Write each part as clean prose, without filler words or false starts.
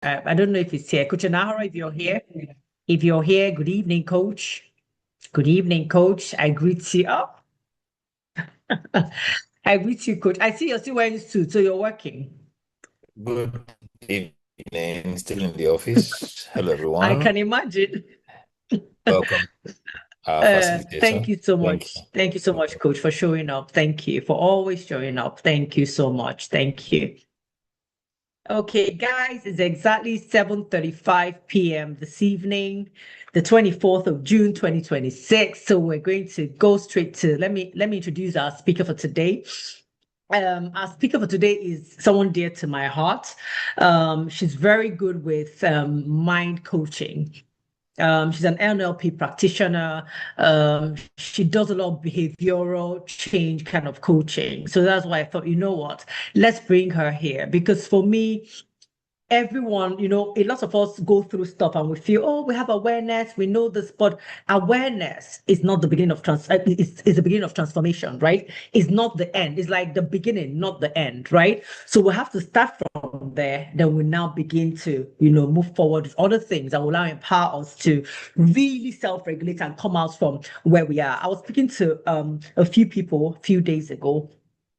I don't know if it's here. Coach Anahara, if you're here. If you're here, good evening, Coach. Good evening, Coach. I greet you. Oh, I greet you, Coach. I see you're still wearing suit, so you're working. Good evening, still in the office. Hello, I everyone. can imagine. Welcome, our Thank facilitator. you so Thank much. you. Thank you so much, Coach, for showing up. Thank you for always showing up. Thank you so much. Thank you. Okay, guys, it's exactly 7:35 p.m. this evening, the 24th of June, 2026. So we're going to go straight to let me introduce our speaker for today. Our speaker for today is someone dear to my heart. She's very good with mind coaching. She's an NLP practitioner. She does a lot of behavioral change kind of coaching. So that's why I thought, you know what, let's bring her here because for me, everyone, a lot of us go through stuff and we feel, oh, we have awareness, we know this, but awareness is not the beginning of it's the beginning of transformation, right? It's not the end. It's like the beginning, not the end, right? So we have to start from there. Then we now begin to, move forward with other things that will now empower us to really self-regulate and come out from where we are. I was speaking to a few people a few days ago.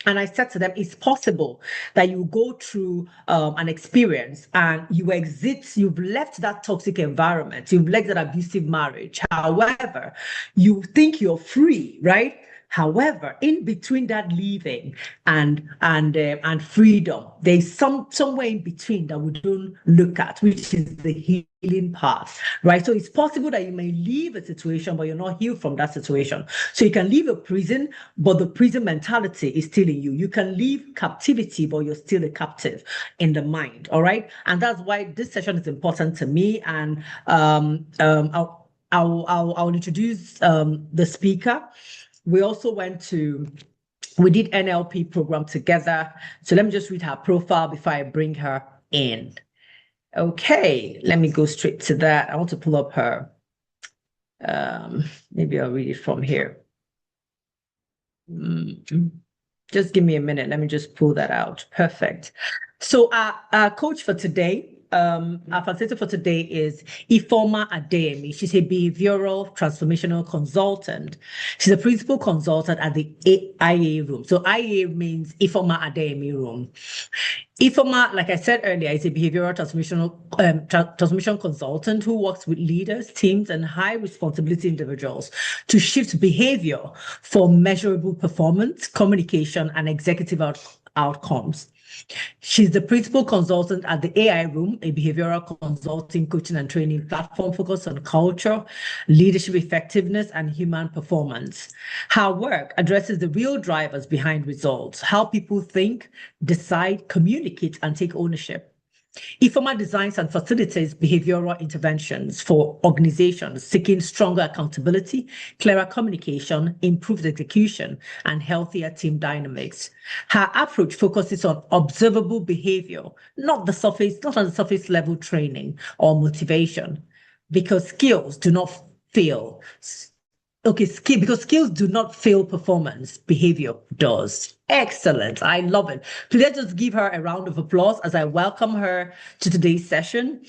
And I said to them, it's possible that you go through an experience and you've left that toxic environment, you've left that abusive marriage. However, you think you're free, right? However, in between that leaving and freedom, there's somewhere in between that we don't look at, which is the healing path, right? So it's possible that you may leave a situation, but you're not healed from that situation. So you can leave a prison, but the prison mentality is still in you. You can leave captivity, but you're still a captive in the mind. All right. And that's why this session is important to me. And I'll introduce the speaker. We also we did NLP program together. So let me just read her profile before I bring her in. Okay, let me go straight to that. I want to pull up her. Maybe I'll read it from here. Just give me a minute. Let me just pull that out. Perfect. So our coach for today, our facilitator for today is Ifoma Adeyemi. She's a behavioral transformational consultant. She's a principal consultant at the IA room. So IA means Ifoma Adeyemi room. Ifoma, like I said earlier, is a behavioral transformation consultant who works with leaders, teams, and high responsibility individuals to shift behavior for measurable performance, communication, and executive outcomes. She's the principal consultant at the AI Room, a behavioral consulting, coaching, and training platform focused on culture, leadership effectiveness, and human performance. Her work addresses the real drivers behind results, how people think, decide, communicate, and take ownership. Ifoma designs and facilitates behavioral interventions for organizations seeking stronger accountability, clearer communication, improved execution, and healthier team dynamics. Her approach focuses on observable behavior, not on the surface level training or motivation, because skills do not fail. Okay, because skills do not fail performance, behavior does. Excellent. I love it. So let's just give her a round of applause as I welcome her to today's session.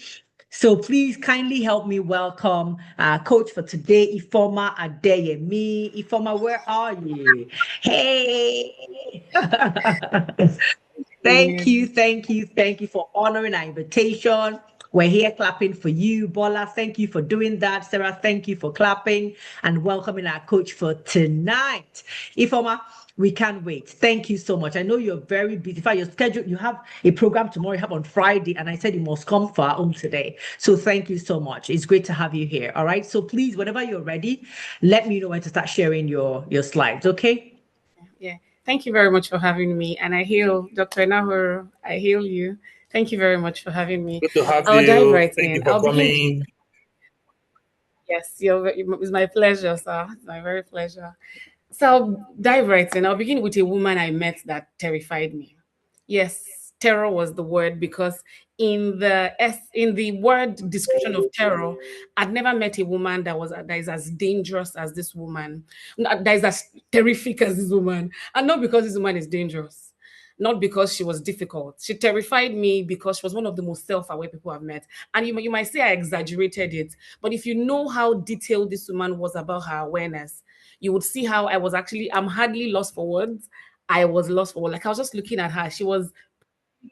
So please kindly help me welcome our coach for today, Ifoma Adeyemi. Ifoma, where are you? Hey. Yeah. Thank you for honoring our invitation. We're here clapping for you. Bola, thank you for doing that. Sarah, thank you for clapping and welcoming our coach for tonight. Ifoma, we can't wait. Thank you so much. I know you're very busy. In fact, your schedule, you have a program tomorrow, you have on Friday, and I said you must come for our own today. So thank you so much. It's great to have you here. All right. So please, whenever you're ready, let me know when to start sharing your slides. Okay. Yeah. Thank you very much for having me. And I hail Dr. Nahur. I hail you. Thank you very much for having me. Good to have I'll dive you. right Thank you in. for I'll begin. coming. Yes, it's my pleasure, sir. It's my very pleasure. So I'll dive right in. I'll begin with a woman I met that terrified me. Yes, terror was the word because in the word description of terror, I'd never met a woman that is as dangerous as this woman, that is as terrific as this woman, and not because this woman is dangerous. not because she was difficult. She terrified me because she was one of the most self-aware people I've met. And you might say I exaggerated it, but if you know how detailed this woman was about her awareness, you would see how I'm hardly lost for words. I was lost for words. Like I was just looking at her. She was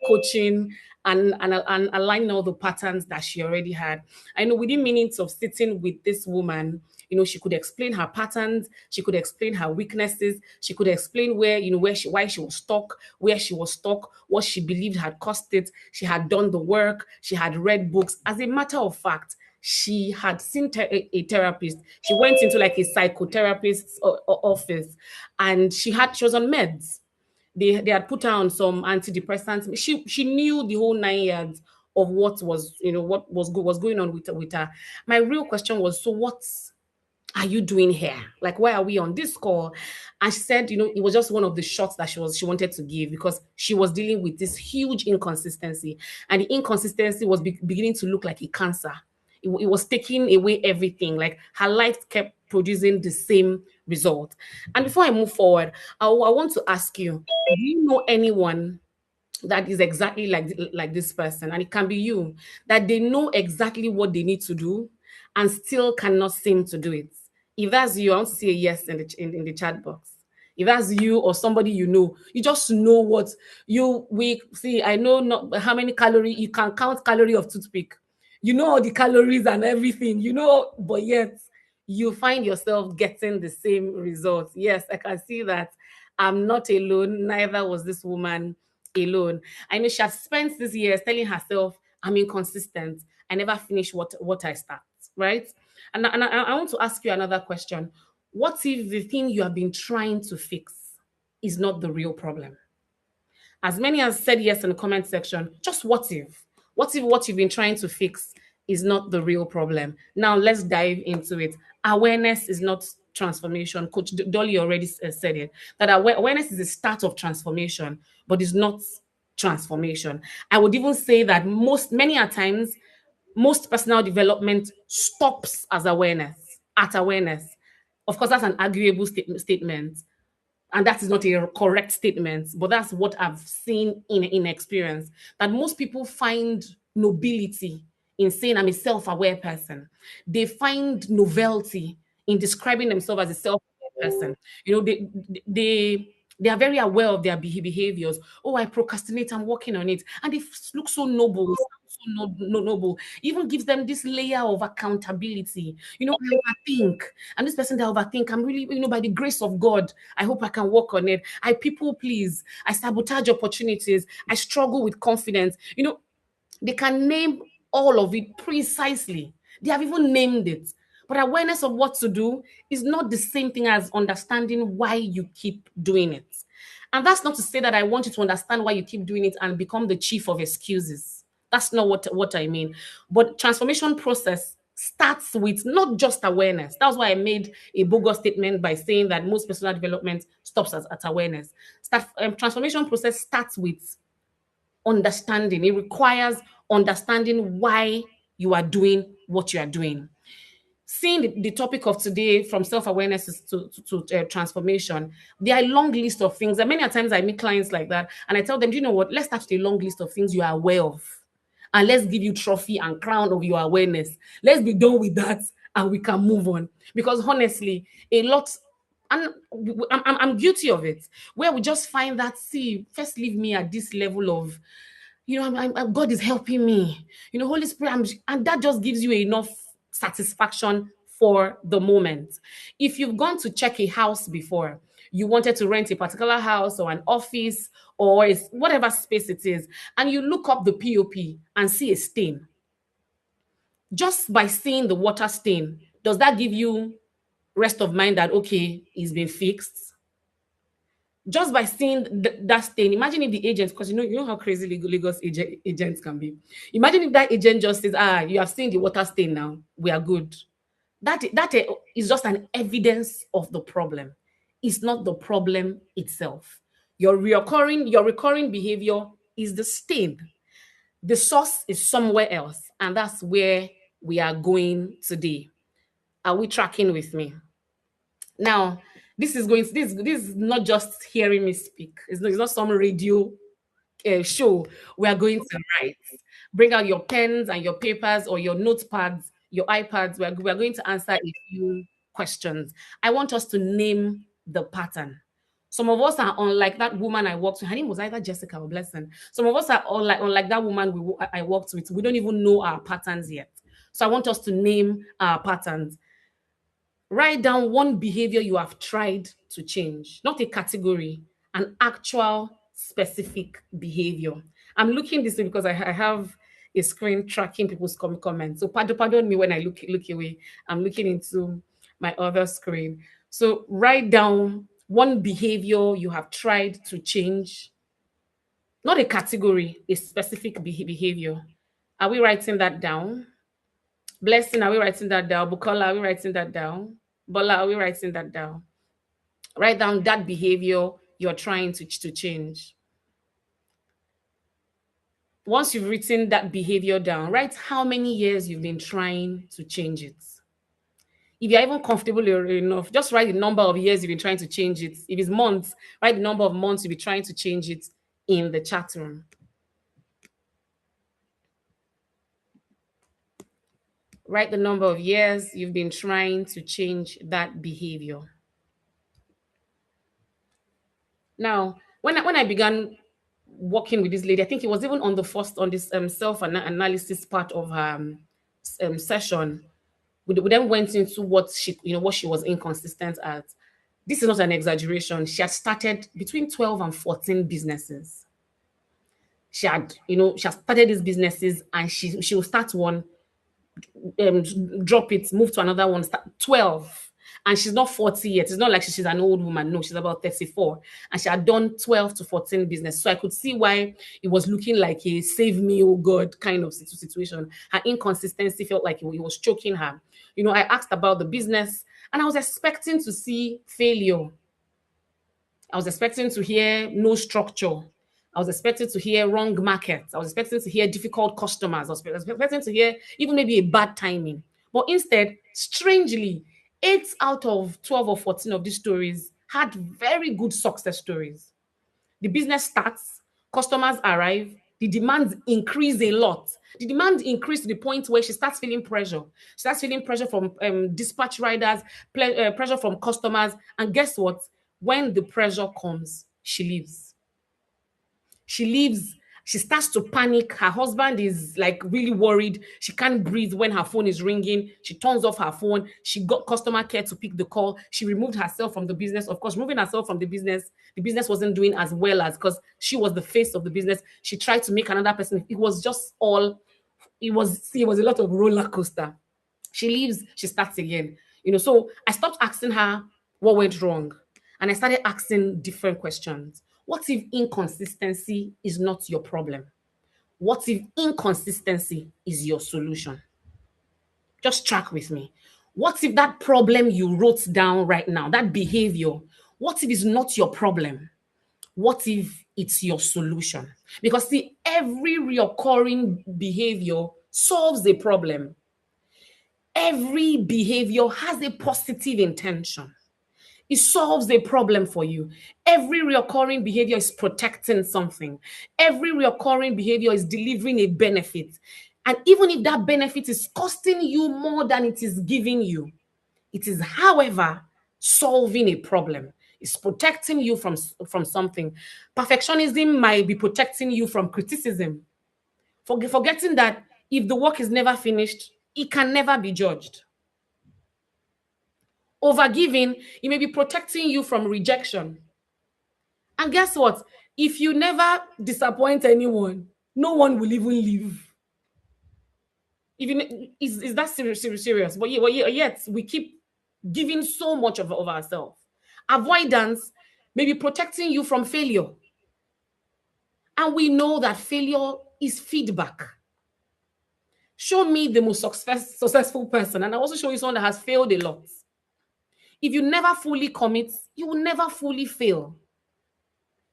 coaching and aligning all the patterns that she already had. I know within minutes of sitting with this woman, she could explain her patterns, she could explain her weaknesses, she could explain why she was stuck, where she was stuck, what she believed had caused it. She had done the work, she had read books. As a matter of fact, she had seen a therapist. She went into like a psychotherapist's office, and she was on meds. They had put her on some antidepressants. She knew the whole 9 years of what was going on with her. My real question was, so what are you doing here? Like, why are we on this call? And she said, it was just one of the shots that she wanted to give, because she was dealing with this huge inconsistency, and the inconsistency was beginning to look like a cancer. It was taking away everything. Like her life kept producing the same result. And before I move forward, I want to ask you, do you know anyone that is exactly like this person? And it can be you, that they know exactly what they need to do and still cannot seem to do it. If that's you, I want to see a yes in the chat box. If that's you or somebody you just know what we see. I know not how many calories you can count calorie of toothpick. You know all the calories and everything, but yet you find yourself getting the same results. Yes, I can see that. I'm not alone. Neither was this woman alone. I know she has spent these years telling herself, I'm inconsistent. I never finish what I start, right? And I want to ask you another question. What if the thing you have been trying to fix is not the real problem? As many as said yes in the comment section, just what if? What if what you've been trying to fix is not the real problem? Now let's dive into it. Awareness is not transformation. Coach Dolly already said it, that awareness is the start of transformation, but it's not transformation. I would even say that many a times, most personal development stops at awareness. Of course, that's an arguable statement, and that is not a correct statement, but that's what I've seen in experience, that most people find nobility in saying I'm a self-aware person. They find novelty in describing themselves as a self-aware person. They are very aware of their behaviors. Oh, I procrastinate, I'm working on it. And they look so noble, so noble. Even gives them this layer of accountability. I overthink. I'm this person that overthink. I'm really, by the grace of God, I hope I can work on it. I people please. I sabotage opportunities. I struggle with confidence. They can name all of it precisely. They have even named it. But awareness of what to do is not the same thing as understanding why you keep doing it. And that's not to say that I want you to understand why you keep doing it and become the chief of excuses. That's not what I mean. But transformation process starts with not just awareness. That's why I made a bogus statement by saying that most personal development stops at awareness. Transformation process starts with understanding. It requires understanding why you are doing what you are doing. Seeing the topic of today, from self-awareness to transformation, there are a long list of things. And many times I meet clients like that, and I tell them, do you know what? Let's start with a long list of things you are aware of, and let's give you trophy and crown of your awareness. Let's be done with that, and we can move on. Because honestly, a lot, and I'm guilty of it, where we just find that, see, first leave me at this level of, God is helping me, Holy Spirit, and that just gives you enough satisfaction for the moment. If you've gone to check a house before, you wanted to rent a particular house or an office or whatever space it is, and you look up the POP and see a stain. Just by seeing the water stain, does that give you rest of mind that, okay, it's been fixed? Just by seeing that stain, imagine if the agent, because you know how crazy Lagos agents can be. Imagine if that agent just says, you have seen the water stain now, we are good. That is just an evidence of the problem. It's not the problem itself. Your recurring behavior is the stain. The source is somewhere else, and that's where we are going today. Are we tracking with me? Now, This is not just hearing me speak. It's not some radio show. We are going to write. Bring out your pens and your papers or your notepads, your iPads. We are going to answer a few questions. I want us to name the pattern. Some of us are unlike that woman I worked with. Her name was either Jessica or Blessing. Some of us are unlike that woman I worked with. We don't even know our patterns yet. So I want us to name our patterns. Write down one behavior you have tried to change, not a category, an actual specific behavior. I'm looking this way because I have a screen tracking people's comments. So pardon me when I look away. I'm looking into my other screen. So write down one behavior you have tried to change, not a category, a specific behavior. Are we writing that down? Blessing, are we writing that down? Bukola, are we writing that down? Bola, are we writing that down? Write down that behavior you're trying to change. Once you've written that behavior down, write how many years you've been trying to change it. If you're even comfortable enough, just write the number of years you've been trying to change it. If it's months, write the number of months you'll be trying to change it in the chat room. Write the number of years you've been trying to change that behavior. Now, when I began working with this lady, I think it was even on this self-analysis part of her session. We then went into what she was inconsistent at. This is not an exaggeration. She had started between 12 and 14 businesses. She had started these businesses, and she will start one, drop it, move to another one, start 12. And she's not 40 yet. It's not like she's an old woman. No, she's about 34. And she had done 12 to 14 business. So I could see why it was looking like a save me, oh God, kind of situation. Her inconsistency felt like it was choking her. I asked about the business, and I was expecting to see failure. I was expecting to hear no structure. I was expecting to hear wrong markets. I was expecting to hear difficult customers. I was expecting to hear even maybe a bad timing. But instead, strangely, 8 out of 12 or 14 of these stories had very good success stories. The business starts, customers arrive, the demands increase a lot. The demand increased to the point where she starts feeling pressure. She starts feeling pressure from dispatch riders, pressure from customers. And guess what? When the pressure comes, she leaves. She leaves. She starts to panic. Her husband is like really worried. She can't breathe when her phone is ringing. She turns off her phone. She got customer care to pick the call. She removed herself from the business. Of course, removing herself from the business wasn't doing as well as, because she was the face of the business. She tried to make another person. It was a lot of roller coaster. She leaves. She starts again. So I stopped asking her what went wrong, and I started asking different questions. What if inconsistency is not your problem? What if inconsistency is your solution? Just track with me. What if that problem you wrote down right now, that behavior, what if it's not your problem? What if it's your solution? Because see, every recurring behavior solves a problem. Every behavior has a positive intention. It solves a problem for you. Every recurring behavior is protecting something. Every recurring behavior is delivering a benefit. And even if that benefit is costing you more than it is giving you, it is, however, solving a problem. It's protecting you from something. Perfectionism might be protecting you from criticism. Forgetting that if the work is never finished, it can never be judged. Overgiving, it may be protecting you from rejection. And guess what? If you never disappoint anyone, no one will even leave. Even is that serious? But yet we keep giving so much of ourselves. Avoidance may be protecting you from failure. And we know that failure is feedback. Show me the most successful person, and I'll also show you someone that has failed a lot. If you never fully commit, you will never fully fail.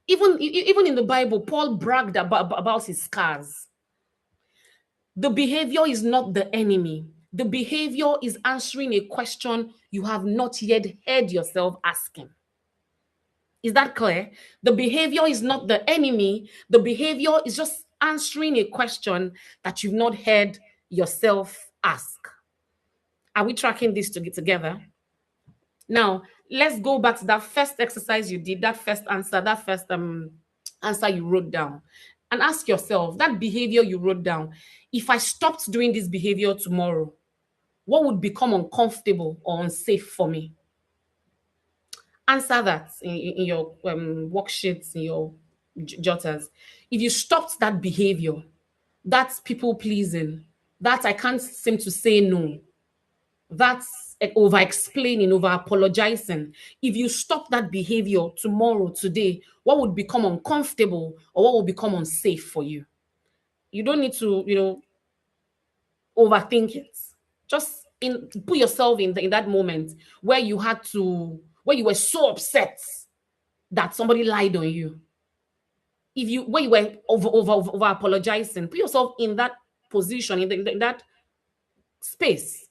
Even in the Bible, Paul bragged about his scars. The behavior is not the enemy. The behavior is answering a question you have not yet heard yourself asking. Is that clear? The behavior is not the enemy. The behavior is just answering a question that you've not heard yourself ask. Are we tracking this together? Now, let's go back to that first exercise you did, that first answer, answer you wrote down. And ask yourself, that behavior you wrote down, if I stopped doing this behavior tomorrow, what would become uncomfortable or unsafe for me? Answer that in your worksheets, in your jotters. If you stopped that behavior, that's people pleasing, that I can't seem to say no, that's over explaining, over apologizing. If you stop that behavior tomorrow, today, what would become uncomfortable or what will become unsafe for you? You don't need to, overthink it. Just put yourself in that moment where you were so upset that somebody lied on you. Where you were over apologizing, put yourself in that position, in that space,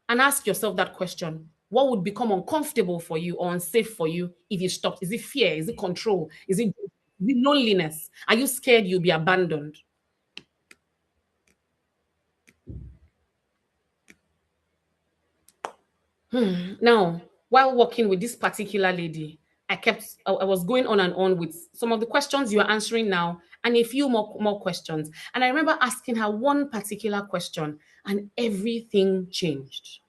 and ask yourself that question. What would become uncomfortable for you or unsafe for you if you stopped? Is it fear? Is it control? Is it loneliness? Are you scared you'll be abandoned? Now, while working with this particular lady, I was going on and on with some of the questions you are answering now and a few more questions. And I remember asking her one particular question and everything changed.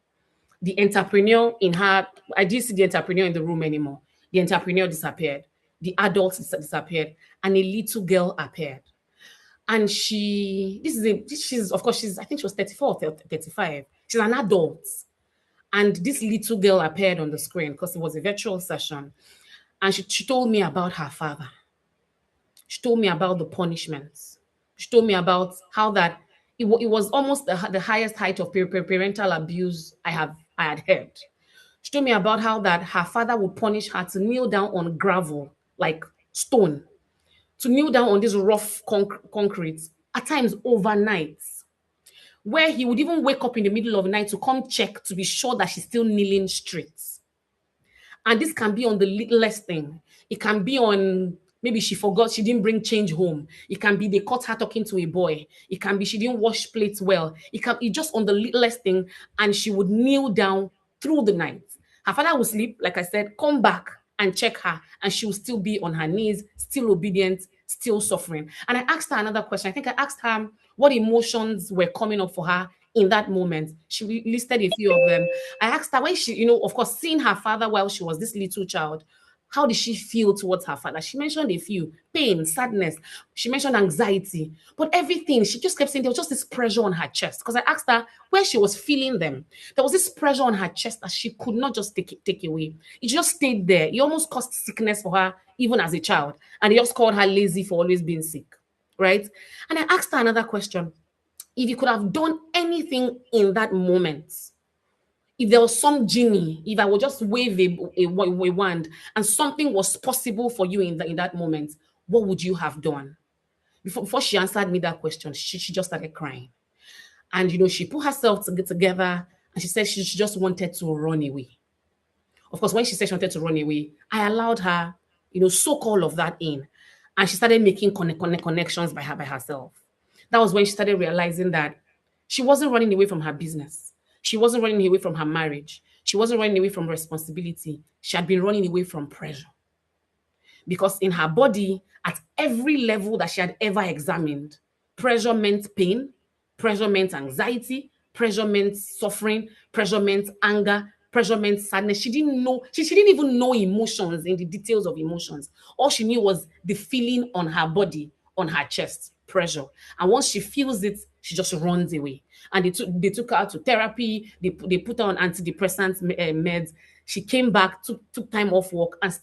The entrepreneur in her, I didn't see the entrepreneur in the room anymore. The entrepreneur disappeared. The adult disappeared. And a little girl appeared. And I think she was 34 or 35. She's an adult. And this little girl appeared on the screen because it was a virtual session. And she told me about her father. She told me about the punishments. She told me about how that it was almost the highest height of parental abuse I had heard. She told me about how that her father would punish her to kneel down on gravel, like stone, to kneel down on this rough concrete, at times overnight, where he would even wake up in the middle of the night to come check to be sure that she's still kneeling straight. And this can be on the littlest thing. It can be on maybe she forgot she didn't bring change home. It can be they caught her talking to a boy. It can be she didn't wash plates well. It just on the littlest thing, and she would kneel down through the night. Her father would sleep, like I said, come back and check her, and she will still be on her knees, still obedient, still suffering. And I asked her another question. I think I asked her what emotions were coming up for her in that moment. She listed a few of them. I asked her when she, of course, seeing her father while she was this little child, how did she feel towards her father? She mentioned a few: pain, sadness. She mentioned anxiety, but everything, she just kept saying there was just this pressure on her chest. Because I asked her where she was feeling them. There was this pressure on her chest that she could not just take away. It just stayed there. It almost caused sickness for her, even as a child. And they just called her lazy for always being sick, right? And I asked her another question. If you could have done anything in that moment, if there was some genie, if I would just wave a wand and something was possible for you in that moment, what would you have done? Before she answered me that question, she just started crying. And, she put herself together and she said she just wanted to run away. Of course, when she said she wanted to run away, I allowed her, soak all of that in. And she started making connections by herself. That was when she started realizing that she wasn't running away from her business. She wasn't running away from her marriage. She wasn't running away from responsibility. She had been running away from pressure. Because in her body, at every level that she had ever examined, pressure meant pain, pressure meant anxiety, pressure meant suffering, pressure meant anger, pressure meant sadness. She didn't know, she didn't even know emotions, in the details of emotions. All she knew was the feeling on her body, on her chest, pressure. And once she feels it, she just runs away. And they took her to therapy. They put her on antidepressant meds. She came back, took time off work, and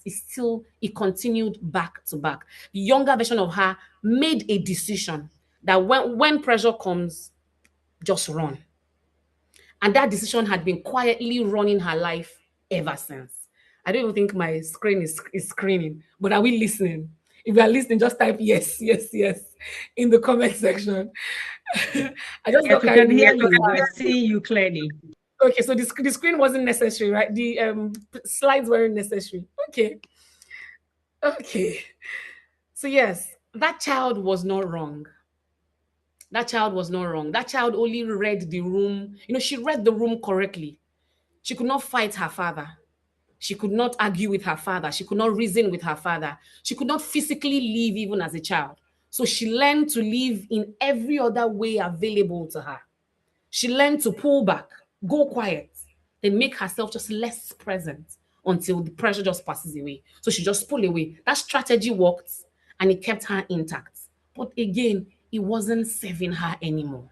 it continued back to back. The younger version of her made a decision that when pressure comes, just run. And that decision had been quietly running her life ever since. I don't even think my screen is screening, but are we listening? If you are listening, just type yes, yes, yes in the comment section. I just got Yes, we carried can away. hear you. We're seeing you clearly. Okay, so the screen wasn't necessary, right? The slides weren't necessary. Okay. Okay. So yes, that child was not wrong. That child was not wrong. That child only read the room. She read the room correctly. She could not fight her father. She could not argue with her father. She could not reason with her father. She could not physically live even as a child. So she learned to live in every other way available to her. She learned to pull back, go quiet, then make herself just less present until the pressure just passes away. So she just pulled away. That strategy worked and it kept her intact. But again, it wasn't serving her anymore.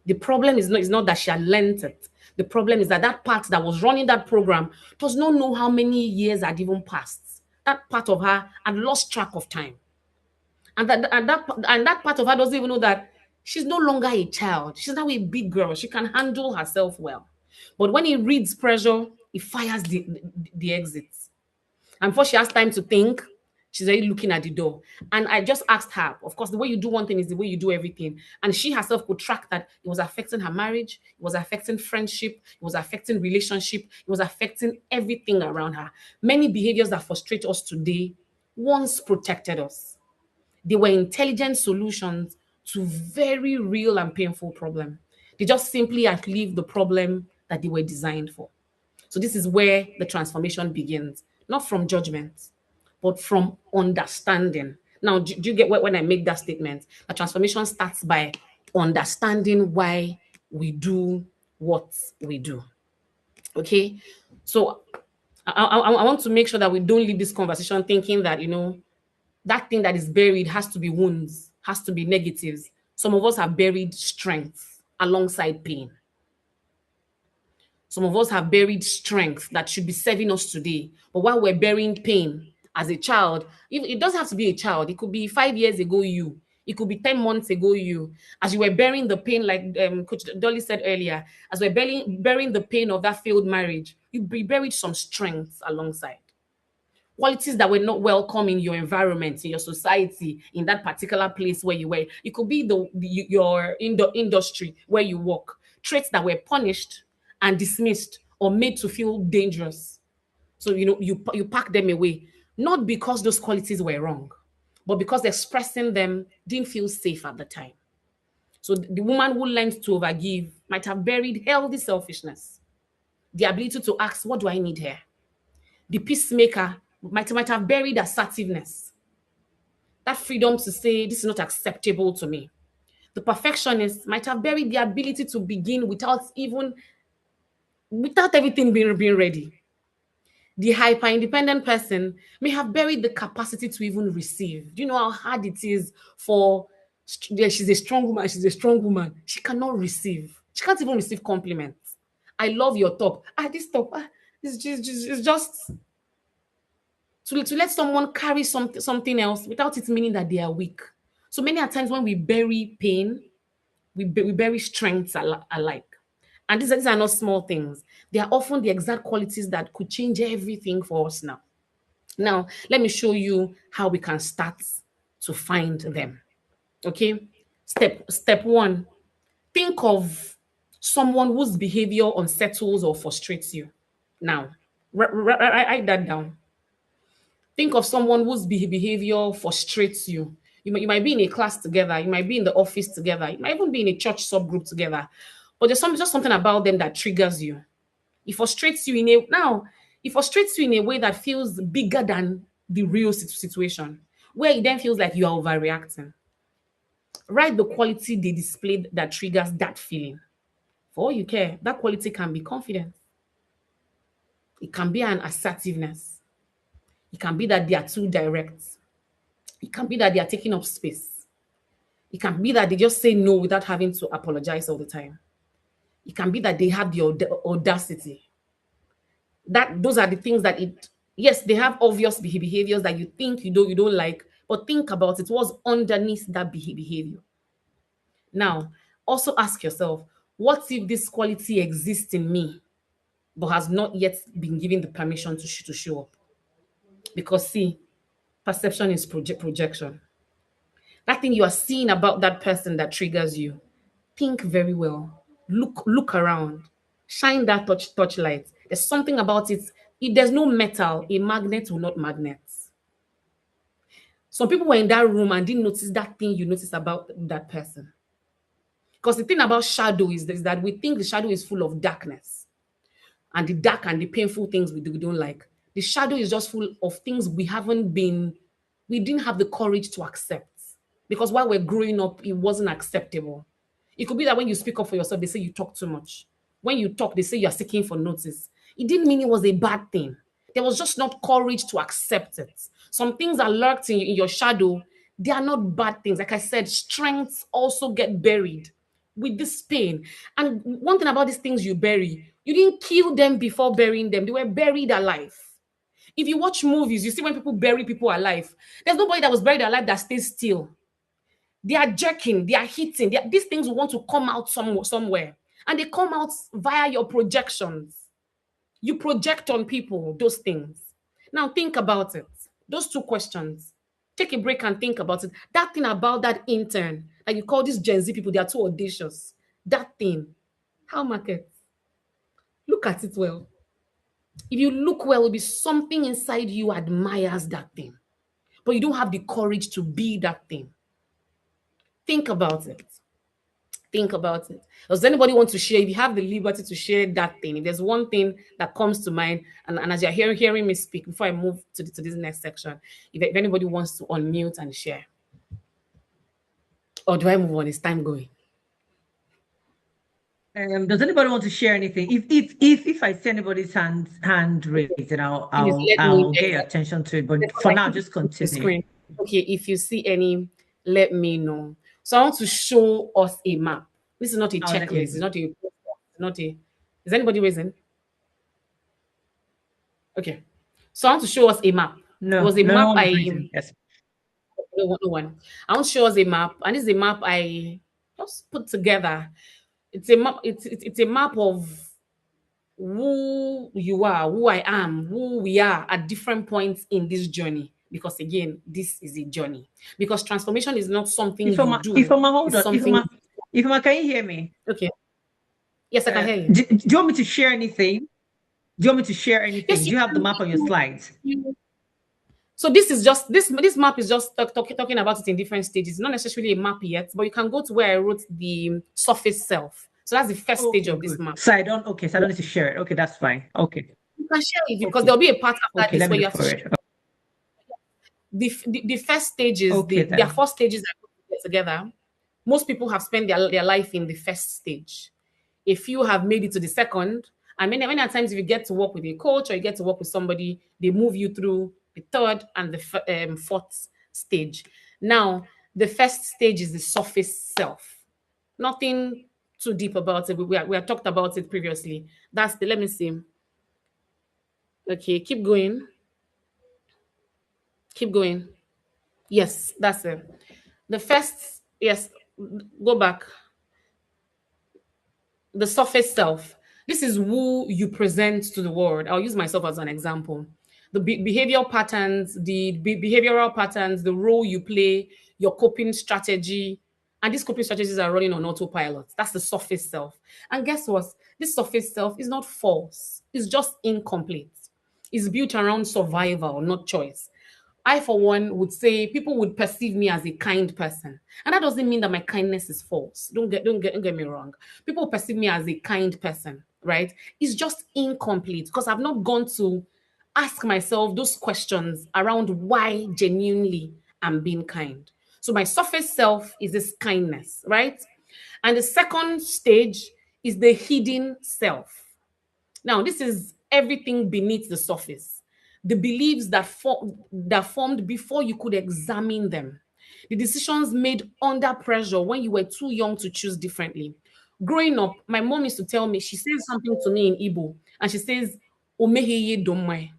The problem is not that she had learned it. The problem is that that part that was running that program does not know how many years had even passed. That part of her had lost track of time. And that part of her doesn't even know that she's no longer a child. She's now a big girl. She can handle herself well. But when he reads pressure, he fires the exits. And before she has time to think, she's already looking at the door. And I just asked her, of course, the way you do one thing is the way you do everything. And she herself could track that it was affecting her marriage, it was affecting friendship, it was affecting relationship, it was affecting everything around her. Many behaviors that frustrate us today once protected us. They were intelligent solutions to very real and painful problem. They just simply outlived the problem that they were designed for. So this is where the transformation begins, not from judgment, but from understanding. Now, do you get when I make that statement? The transformation starts by understanding why we do what we do. Okay, so I want to make sure that we don't leave this conversation thinking that that thing that is buried has to be wounds, has to be negatives. Some of us have buried strength alongside pain. Some of us have buried strength that should be serving us today. But while we're burying pain as a child, it doesn't have to be a child. It could be 5 years ago, you. It could be 10 months ago, you. As you were burying the pain, like Coach Dolly said earlier, as we're burying the pain of that failed marriage, you buried some strength alongside. Qualities that were not welcome in your environment, in your society, in that particular place where you were. It could be in the industry where you work. Traits that were punished and dismissed or made to feel dangerous. So you pack them away, not because those qualities were wrong, but because expressing them didn't feel safe at the time. So the woman who learned to overgive might have buried healthy selfishness, the ability to ask, what do I need here? The peacemaker might have buried assertiveness, that freedom to say, this is not acceptable to me. The perfectionist might have buried the ability to begin without everything being ready. The hyper-independent person may have buried the capacity to even receive. Do you know how hard it is she's a strong woman, she's a strong woman. She cannot receive. She can't even receive compliments. I love your top. This top, it's just to let someone carry something else without it meaning that they are weak. So many a times when we bury pain, we bury strengths alike. And these are not small things. They are often the exact qualities that could change everything for us now. Now, let me show you how we can start to find them. Okay? Step one, think of someone whose behavior unsettles or frustrates you. Now, write that down. Think of someone whose behavior frustrates you. You might be in a class together, you might be in the office together, you might even be in a church subgroup together, but there's just something about them that triggers you. It frustrates you in a way that feels bigger than the real situation, where it then feels like you are overreacting. Write the quality they displayed that triggers that feeling. For all you care, that quality can be confidence. It can be an assertiveness. It can be that they are too direct. It can be that they are taking up space. It can be that they just say no without having to apologize all the time. It can be that they have the audacity. Those are the things that yes, they have obvious behaviors that you think you don't like, but think about it. What's underneath that behavior? Now, also ask yourself, what if this quality exists in me, but has not yet been given the permission to show up? Because see, Perception is projection. That thing you are seeing about that person that triggers you. Think very well. Look around. Shine that touchlight. There's something about it. If there's no metal, a magnet will not magnet. Some people were in that room and didn't notice that thing you noticed about that person. Because the thing about shadow is that we think the shadow is full of darkness and the dark and the painful things we don't like. The shadow is just full of things we didn't have the courage to accept. Because while we're growing up, it wasn't acceptable. It could be that when you speak up for yourself, they say you talk too much. When you talk, they say you're seeking for notice. It didn't mean it was a bad thing. There was just not courage to accept it. Some things are lurked in your shadow. They are not bad things. Like I said, strengths also get buried with this pain. And one thing about these things you bury, you didn't kill them before burying them. They were buried alive. If you watch movies, you see when people bury people alive, there's nobody that was buried alive that stays still. They are jerking, they are hitting. These things will want to come out somewhere. And they come out via your projections. You project on people those things. Now think about it. Those two questions. Take a break and think about it. That thing about that intern, like you call these Gen Z people, they are too audacious. That thing. How market? Look at it well. If you look well, it will be something inside you admires that thing. But you don't have the courage to be that thing. Think about it. Think about it. Does anybody want to share? If you have the liberty to share that thing, if there's one thing that comes to mind, and as you're hearing me speak, before I move to this next section, if anybody wants to unmute and share. Or do I move on? Is time going? Does anybody want to share anything? If I see anybody's hand raised, then I'll get your attention to it. But for now, just continue. Okay, if you see any, let me know. So I want to show us a map. This is not a checklist. It's not a. Is anybody raising? Okay. So I want to show us a map. No, it was a map yes. No one. I want to show us a map, and this is a map I just put together. It's a map. It's a map of who you are, who I am, who we are at different points in this journey. Because again, this is a journey. Because transformation is not something you do. Hold on. Ifeoma, can you hear me? Okay. Yes, I can hear you. Do you want me to share anything? Yes, do you have the map on your slides? So this is just this map is just talking about it in different stages. It's not necessarily a map yet, but you can go to where I wrote the surface self. So that's the first stage of this map. So I don't need to share it. Okay, that's fine. Okay. You can share it because there'll be a part after this where you have to share. The first stages, there are 4 stages that put together. Most people have spent their life in the first stage. A few have made it to the second. And many times, if you get to work with a coach or you get to work with somebody, they move you through the third and the 4th stage. Now, the first stage is the surface self. Nothing too deep about it. We have talked about it previously. That's the, let me see. Okay, keep going. Keep going. Yes, that's it. The first, yes, go back. The surface self. This is who you present to the world. I'll use myself as an example. The behavioral patterns, the role you play, your coping strategy, and these coping strategies are running on autopilot. That's the surface self. And guess what? This surface self is not false. It's just incomplete. It's built around survival, not choice. I, for one, would say people would perceive me as a kind person. And that doesn't mean that my kindness is false. Don't get me wrong. People perceive me as a kind person, right? It's just incomplete because I've not gone to ask myself those questions around why genuinely I'm being kind. So my surface self is this kindness, right? And the second stage is the hidden self. Now, this is everything beneath the surface. The beliefs that formed before you could examine them. The decisions made under pressure when you were too young to choose differently. Growing up, my mom used to tell me, she says something to me in Igbo, and she says, "Omeheye domwe."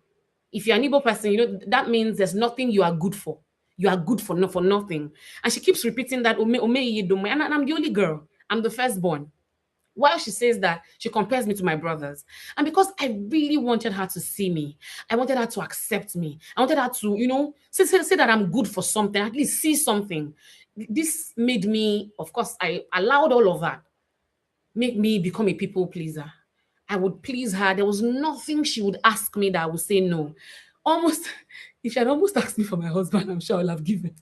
If you're an Igbo person, that means there's nothing you are good for. You are good for nothing. And she keeps repeating that, "Omeheye domwe." And I'm the only girl. I'm the firstborn. While she says that, she compares me to my brothers. And because I really wanted her to see me, I wanted her to accept me. I wanted her to, say that I'm good for something, at least see something. This made me, of course, I allowed all of that, make me become a people pleaser. I would please her. There was nothing she would ask me that I would say no. Almost, if she had almost asked me for my husband, I'm sure I'll have given.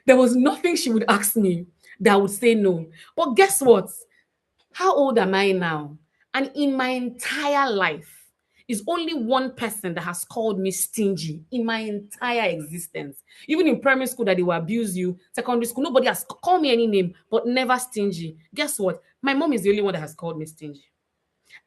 There was nothing she would ask me that I would say no. But guess what? How old am I now? And in my entire life, is only one person that has called me stingy in my entire existence. Even in primary school that they will abuse you, secondary school, nobody has called me any name, but never stingy. Guess what? My mom is the only one that has called me stingy.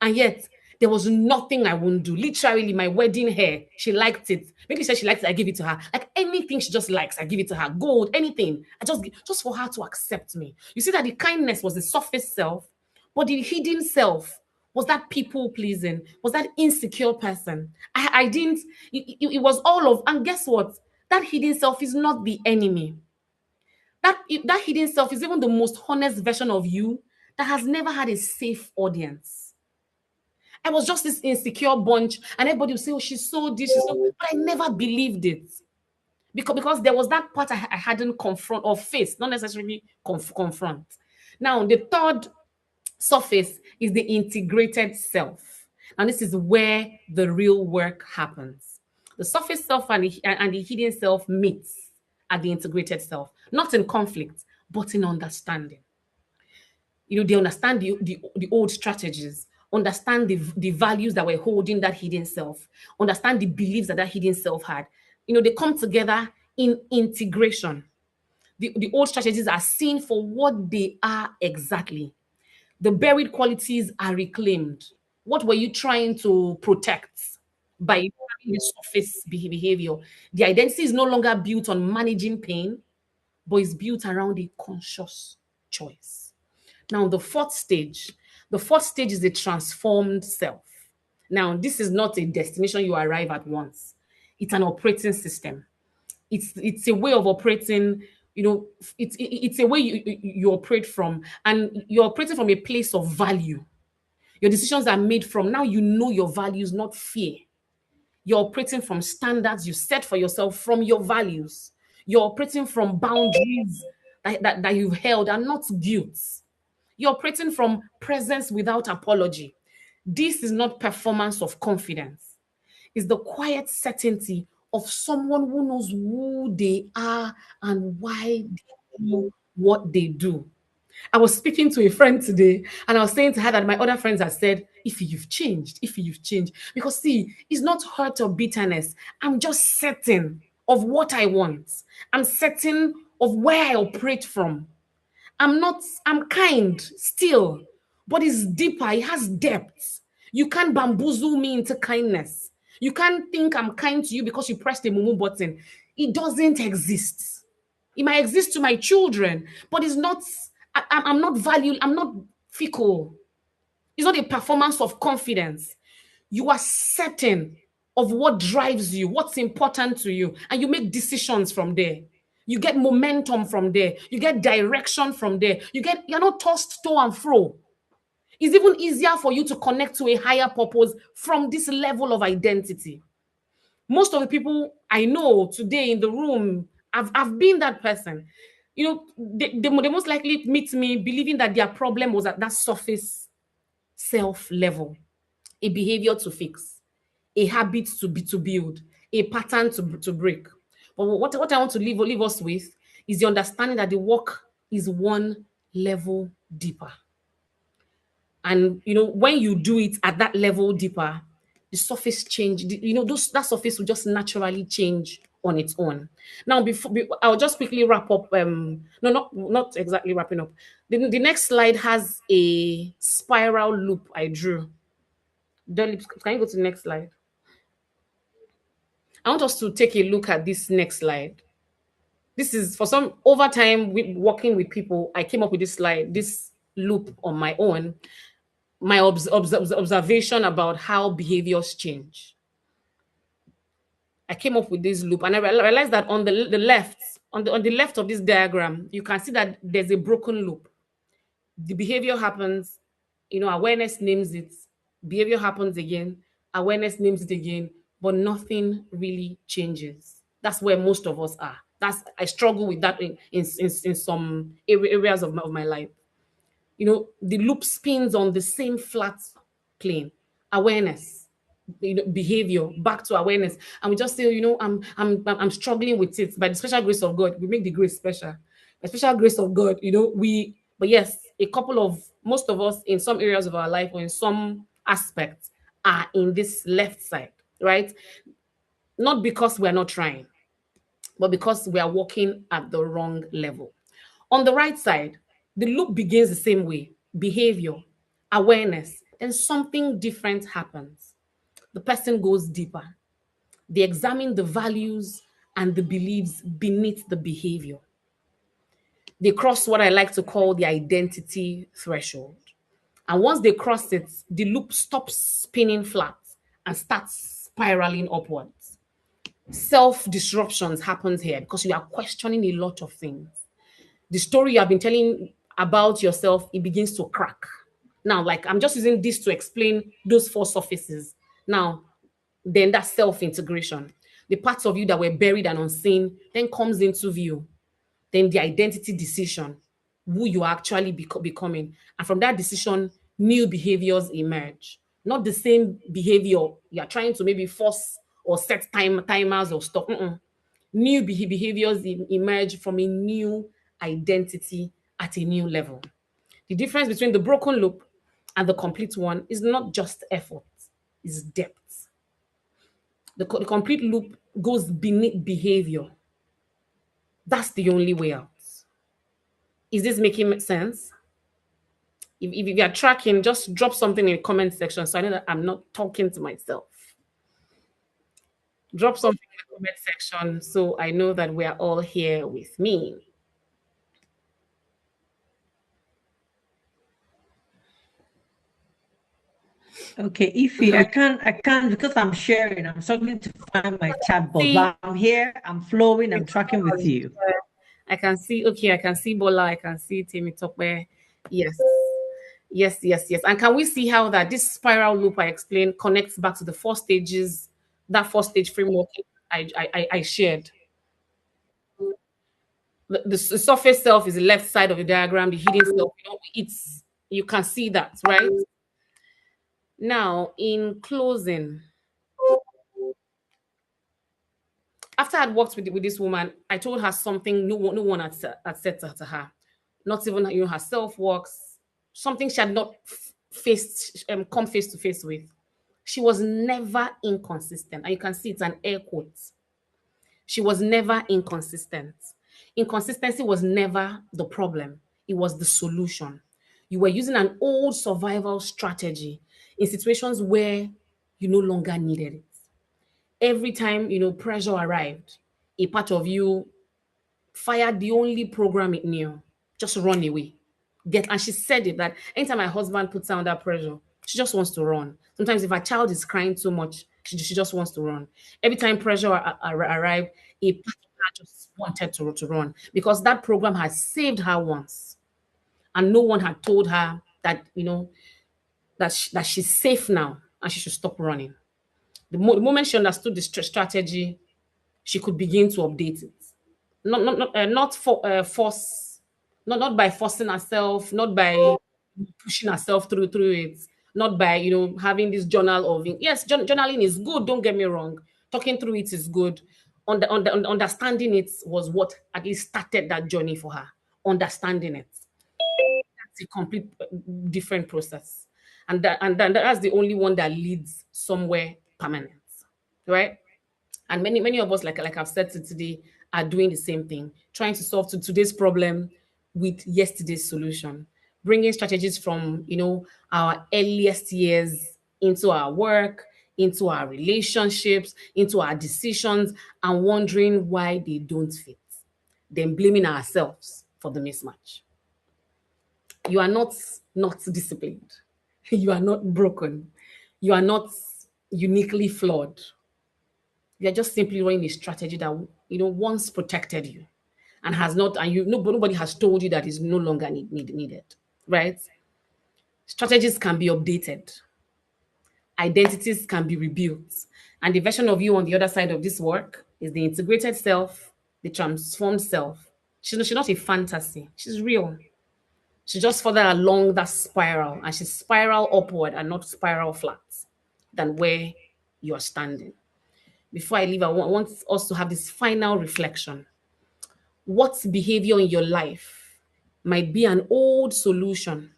And yet, there was nothing I wouldn't do. Literally, my wedding hair, she liked it. Maybe she said she liked it, I give it to her. Like anything she just likes, I give it to her. Gold, anything. Just for her to accept me. You see that the kindness was the surface self, but the hidden self was that people pleasing, was that insecure person. I didn't, it was all of, and guess what? That hidden self is not the enemy. That hidden self is even the most honest version of you that has never had a safe audience. I was just this insecure bunch, and everybody would say, "Oh, she's so this, she's so," but I never believed it because there was that part I hadn't confront or faced, not necessarily confront. Now, the third surface is the integrated self, and this is where the real work happens. The surface self and the hidden self meets at the integrated self, not in conflict, but in understanding. They understand the old strategies, understand the values that were holding that hidden self, understand the beliefs that hidden self had. They come together in integration. The old strategies are seen for what they are exactly. The buried qualities are reclaimed. What were you trying to protect by having the surface behavior? The identity is no longer built on managing pain, but is built around a conscious choice. Now, the fourth stage is the transformed self. Now, this is not a destination you arrive at once. It's an operating system. It's a way of operating, it's a way you operate from, and you're operating from a place of value. Your decisions are made from, now you know your values, not fear. You're operating from standards you set for yourself from your values. You're operating from boundaries that you've held and not guilt. You're operating from presence without apology. This is not performance of confidence. It's the quiet certainty of someone who knows who they are and why they do what they do. I was speaking to a friend today, and I was saying to her that my other friends have said, if you've changed. Because see, it's not hurt or bitterness. I'm just certain of what I want. I'm certain of where I operate from. I'm kind still, but it's deeper. It has depth. You can't bamboozle me into kindness. You can't think I'm kind to you because you pressed the mumu button. It doesn't exist. It might exist to my children, but it's not, I'm not valued, I'm not fickle. It's not a performance of confidence. You are certain of what drives you, what's important to you, and you make decisions from there. You get momentum from there. You get direction from there. You're not tossed to and fro. It's even easier for you to connect to a higher purpose from this level of identity. Most of the people I know today in the room, I've been that person. They most likely meet me believing that their problem was at that surface self level, a behavior to fix, a habit to build, a pattern to break. But what I want to leave us with is the understanding that the work is one level deeper. And when you do it at that level deeper, the surface change. That surface will just naturally change on its own. Now, I'll just quickly wrap up. No, not exactly wrapping up. The next slide has a spiral loop I drew. Dolly, can you go to the next slide? I want us to take a look at this next slide. This is for some over time working with people. I came up with this slide, this loop on my own. My observation about how behaviors change. I came up with this loop, and I realized that on the left, on the left of this diagram, you can see that there's a broken loop. The behavior happens, Awareness names it, behavior happens again, awareness names it again, but nothing really changes. That's where most of us are. I struggle with that in some areas of my life. The loop spins on the same flat plane. Awareness, behavior, back to awareness, and we just say, I'm struggling with it. By the special grace of God, we make the grace special. By special grace of God, but yes, most of us in some areas of our life or in some aspects are in this left side, right? Not because we're not trying, but because we are walking at the wrong level. On the right side, the loop begins the same way: behavior, awareness, then something different happens. The person goes deeper. They examine the values and the beliefs beneath the behavior. They cross what I like to call the identity threshold. And once they cross it, the loop stops spinning flat and starts spiraling upwards. Self-disruptions happens here because you are questioning a lot of things. The story you have been telling about yourself, it begins to crack. Now, like, I'm just using this to explain those four surfaces. Now, then that self-integration, the parts of you that were buried and unseen, then comes into view. Then the identity decision, who you are actually becoming. And from that decision, new behaviors emerge. Not the same behavior you are trying to maybe force or set timers or stop. New behaviors emerge from a new identity at a new level. The difference between the broken loop and the complete one is not just effort, it's depth. The complete loop goes beneath behavior. That's the only way out. Is this making sense? If you are tracking, just drop something in the comment section so I know that I'm not talking to myself. Drop something in the comment section so I know that we are all here with me. Okay, Ify, I can't because I'm sharing. I'm struggling to find my chat box, but I'm here, I'm flowing, I'm tracking with you. I can see, okay, I can see Bola, I can see Timmy Tokwe. Yes. Yes. And can we see how that this spiral loop I explained connects back to the four stages, that four-stage framework I shared? The surface self is the left side of the diagram, the hidden self, you can see that, right? Now, in closing, after I'd worked with this woman, I told her something no one had said to her. Not even her self-works, something she had not come face to face with. She was never inconsistent. And you can see it's an air quote. She was never inconsistent. Inconsistency was never the problem. It was the solution. You were using an old survival strategy in situations where you no longer needed it. Every time, pressure arrived, a part of you fired the only program it knew: just run away. And she said it that anytime my husband puts her under pressure, she just wants to run. Sometimes if her child is crying too much, she just wants to run. Every time pressure arrived, a part of her just wanted to run because that program had saved her once, and no one had told her that that she's safe now and she should stop running. The moment she understood the strategy, she could begin to update it. Not for force, not by forcing herself, not by pushing herself through it, not by having this journal of yes, journaling is good. Don't get me wrong. Talking through it is good. Understanding it was what at least started that journey for her. Understanding it, that's a complete different process, and that's the only one that leads somewhere permanent, right? And many of us, like I've said today, are doing the same thing, trying to solve today's problem with yesterday's solution, bringing strategies from our earliest years into our work, into our relationships, into our decisions, and wondering why they don't fit, then blaming ourselves for the mismatch. You are not disciplined. You are not broken. You are not uniquely flawed. You're just simply running a strategy that once protected you and has not, and nobody has told you that is no longer needed, right? Strategies can be updated. Identities can be rebuilt. And the version of you on the other side of this work is the integrated self, the transformed self. She's not a fantasy. She's real. She's just further along that spiral, and she's spiral upward and not spiral flat than where you are standing. Before I leave, I want us to have this final reflection. What behavior in your life might be an old solution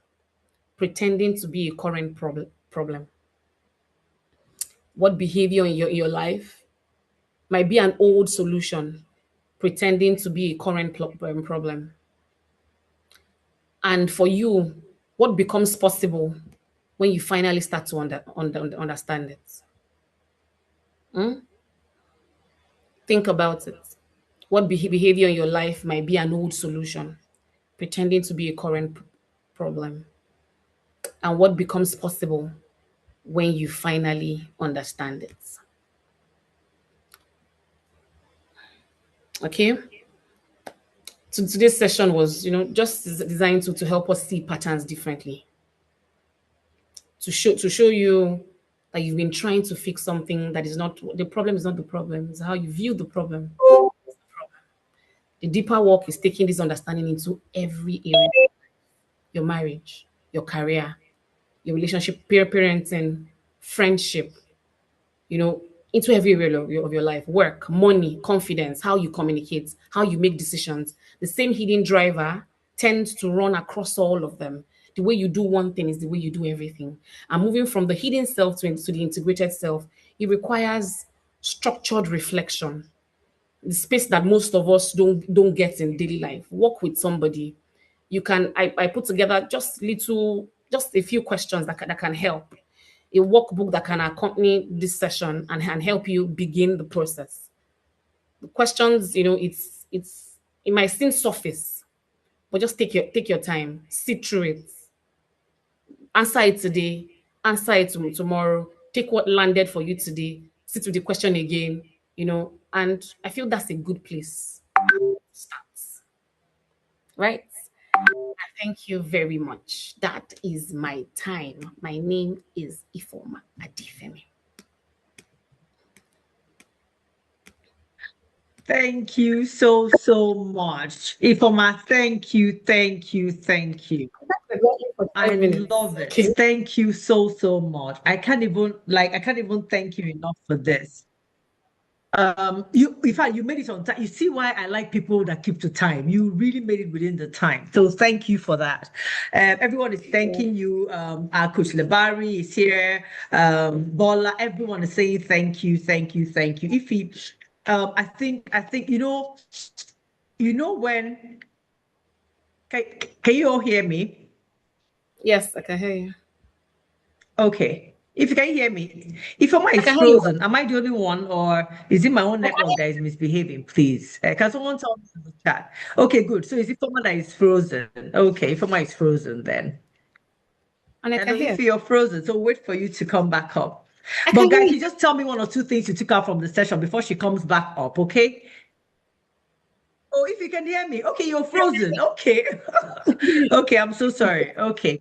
pretending to be a current problem? What behavior in your life might be an old solution pretending to be a current problem? And for you, what becomes possible when you finally start to understand it? Think about it. What behavior in your life might be an old solution pretending to be a current problem? And what becomes possible when you finally understand it? Okay. So today's session was, just designed to help us see patterns differently. To show you that you've been trying to fix something that is not the problem. Is not the problem. It's how you view the problem. The deeper work is taking this understanding into every area: your marriage, your career, your relationship, peer parenting, friendship, into every area of your life: work, money, confidence, how you communicate, how you make decisions. The same hidden driver tends to run across all of them. The way you do one thing is the way you do everything. And moving from the hidden self to the integrated self, it requires structured reflection, the space that most of us don't get in daily life. Work with somebody. I put together just a few questions that can help, a workbook that can accompany this session and help you begin the process. The questions, it might seem surface, but just take your time, sit through it, answer it today, answer it tomorrow, take what landed for you today, sit with the question again, and I feel that's a good place to start. Right? Thank you very much. That is my time. My name is Ifoma Adifemi. Thank you so much. Ifoma, thank you. I love it. Okay. Thank you so much. I can't even thank you enough for this. In fact, you made it on time. You see why I like people that keep to time. You really made it within the time. So thank you for that. Everyone is thanking you. Our coach Lebari is here. Bola, everyone is saying thank you. If I think when can you all hear me? Yes, I can hear you. Okay. If you can hear me, if my is can hear you. frozen, am I the only one, or is it my own network that is misbehaving? Please, can someone tell me in the chat? Okay, good. So is it someone that is frozen? Okay, if my is frozen, then And I I can know hear. if you're frozen, so wait for you to come back up. I But can hear guys, you. can you just tell me one or two things you took out from the session before she comes back up? Okay. Oh, if you can hear me, okay, you're frozen. Okay, okay, I'm so sorry. Okay.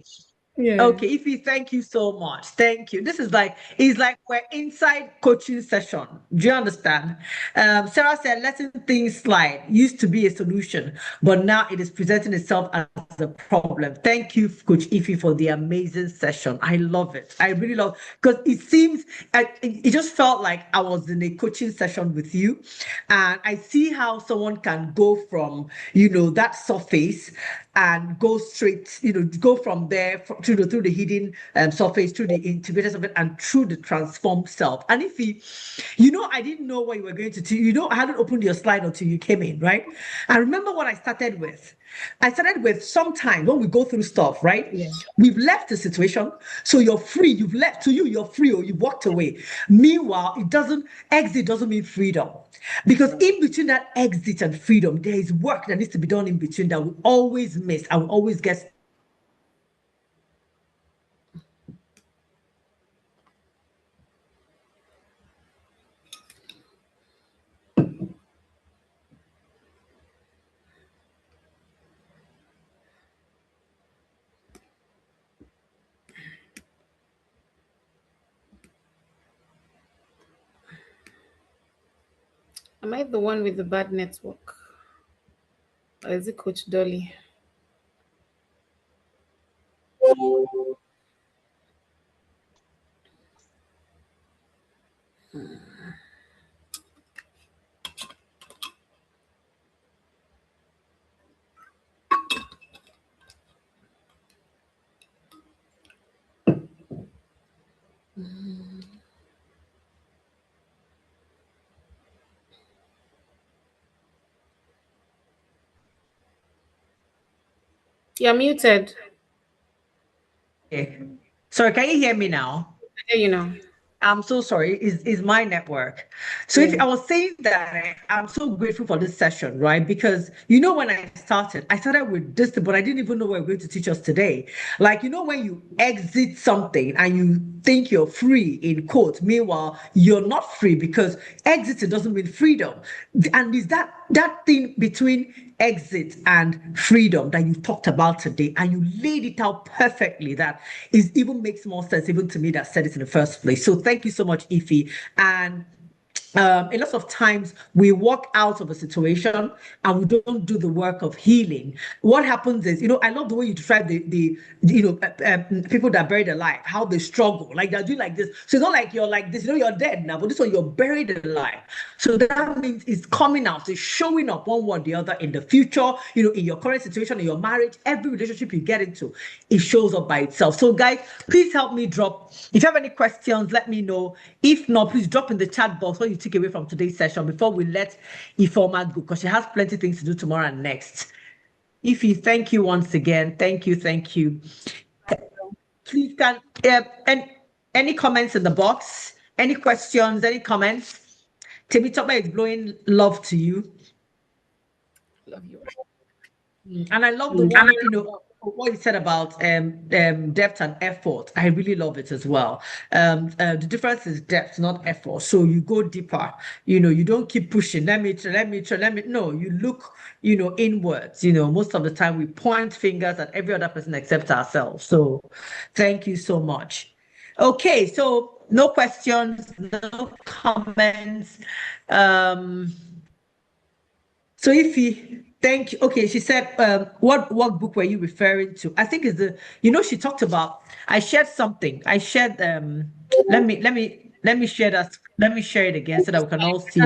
Yeah. Okay, Ify, thank you so much. Thank you. This is it's like we're inside coaching session. Do you understand? Sarah said, letting things slide used to be a solution, but now it is presenting itself as a problem. Thank you, Coach Ify, for the amazing session. I love it. I really love because it seems it just felt like I was in a coaching session with you, and I see how someone can go from that surface and go straight, go from there through the hidden surface, through the integrated surface, and through the transformed self. And if I didn't know what you were going to do. I hadn't opened your slide until you came in, right? I remember what I started with. I started with sometimes when we go through stuff, right? Yeah. We've left the situation, so you're free. You've left to you, you're free, or you've walked away. Meanwhile, exit doesn't mean freedom. Because in between that exit and freedom, there is work that needs to be done in between that we always miss and we always get. Am I the one with the bad network? Or is it Coach Dolly? You're muted. Okay. Sorry, can you hear me now? You know. I'm so sorry. Is my network. So if Yeah. I was saying that I'm so grateful for this session, right? Because when I started with this, but I didn't even know what we're going to teach us today. Like, when you exit something and you think you're free in quotes, meanwhile, you're not free because exiting doesn't mean freedom. And is that thing between exit and freedom that you talked about today, and you laid it out perfectly. That is even makes more sense even to me that said it in the first place. So thank you so much, Ify. And a lot of times we walk out of a situation and we don't do the work of healing. What happens is, I love the way you describe the people that are buried alive, how they struggle, like they're doing like this. So it's not like you're like this, you're dead now, but this one you're buried alive. So that means it's coming out, it's showing up one way or the other in the future, in your current situation, in your marriage, every relationship you get into, it shows up by itself. So guys, please help me drop. If you have any questions, let me know. If not, please drop in the chat box what you take away from today's session before we let Ifeoma go, because she has plenty of things to do tomorrow and next. Ify, thank you once again. Thank you. Please and any comments in the box? Any questions? Any comments? Temitope is blowing love to you. Love you. And I love the one, what you said about depth and effort. I really love it as well. The difference is depth, not effort. So you go deeper. You don't keep pushing. Let me. No, you look, inwards. Most of the time we point fingers at every other person except ourselves. So, thank you so much. Okay, so no questions, no comments. So thank you. Okay, she said, what book were you referring to? I think it's she talked about, I shared something. I shared, let me share that. Let me share it again so that we can all see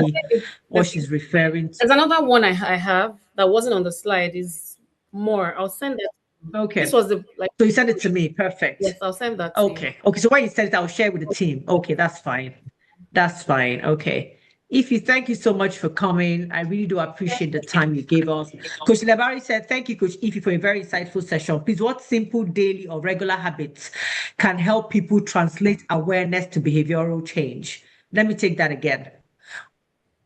what she's referring to. There's another one I have that wasn't on the slide. Is more. I'll send it. Okay. This was So you sent it to me. Perfect. Yes, I'll send that to you. Okay. So when you send it, I'll share with the team. Okay, that's fine. Okay. Ify, thank you so much for coming. I really do appreciate the time you gave us. Coach Lebari said, thank you, Coach Ify, for a very insightful session. Please, what simple daily or regular habits can help people translate awareness to behavioral change? Let me take that again.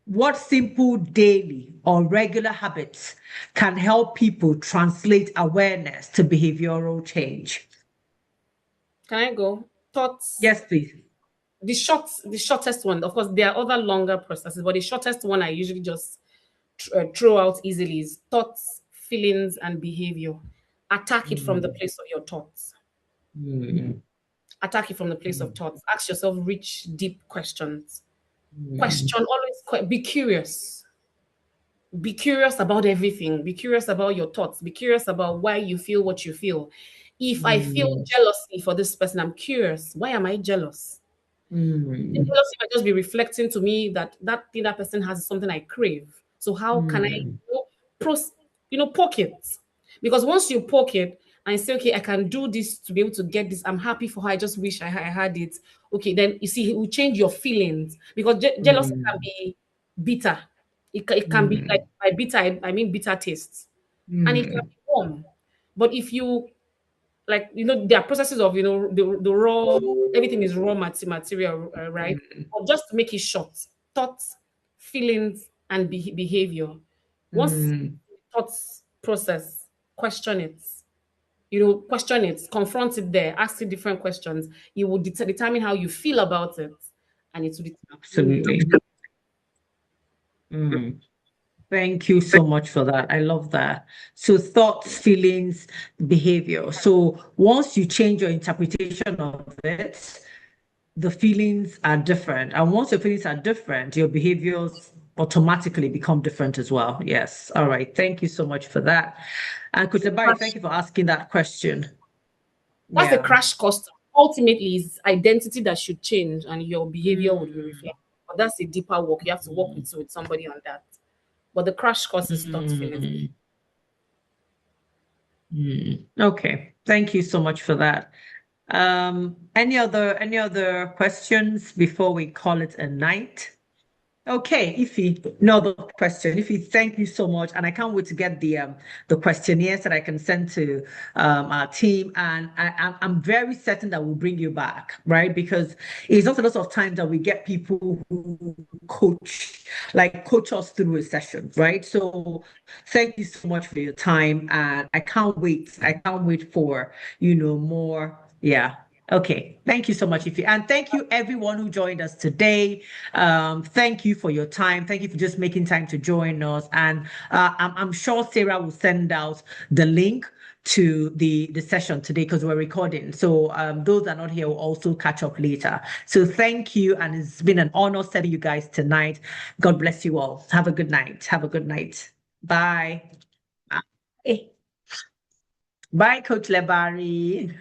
What simple daily or regular habits can help people translate awareness to behavioral change? Can I go? Thoughts? Yes, please. The shortest one. Of course, there are other longer processes, but the shortest one I usually just throw out easily is thoughts, feelings, and behavior. Attack it from the place of your thoughts. Attack it from the place of thoughts. Ask yourself rich, deep questions. Question always. Be curious. Be curious about everything. Be curious about your thoughts. Be curious about why you feel what you feel. If I feel jealousy for this person, I'm curious. Why am I jealous? The jealousy might just be reflecting to me that thing that person has is something I crave. So how can I poke it? Because once you poke it and say, okay, I can do this to be able to get this. I'm happy for her. I just wish I had it. Okay, then you see, it will change your feelings, because jealousy can be bitter. It can be like, by bitter, I mean bitter tastes, and it can be warm. But if you there are processes of the raw, everything is raw material, right? But just to make it short, thoughts, feelings, and behavior. Once thoughts process, question it. Question it, confront it there, ask it different questions. You will determine how you feel about it, and it will determine. Absolutely. Thank you so much for that. I love that. So thoughts, feelings, behavior. So once you change your interpretation of it, the feelings are different. And once your feelings are different, your behaviors automatically become different as well. Yes. All right. Thank you so much for that. And Kutebari, thank you for asking that question. That's the Yeah. crash course. Ultimately, is identity that should change and your behavior would be reflected. But that's a deeper work. You have to work with somebody on that. But the crash course is not finished. Okay. Thank you so much for that. Any other questions before we call it a night? Okay, Ify, no other question. Ify, thank you so much, and I can't wait to get the questionnaires that I can send to our team. And I'm very certain that we'll bring you back, right? Because it's not a lot of times that we get people who coach us through a session, right? So thank you so much for your time, and I can't wait. I can't wait for more. Yeah. Okay, thank you so much, Ify. And thank you everyone who joined us today. Thank you for your time. Thank you for just making time to join us. And I'm sure Sarah will send out the link to the session today because we're recording. So those that are not here will also catch up later. So thank you. And it's been an honor serving you guys tonight. God bless you all. Have a good night. Have a good night. Bye. Bye. Bye, Coach Lebari.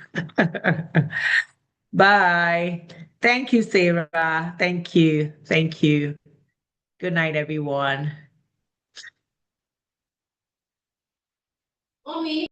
Bye. Thank you, Sarah. Thank you. Thank you. Good night, everyone. Mommy.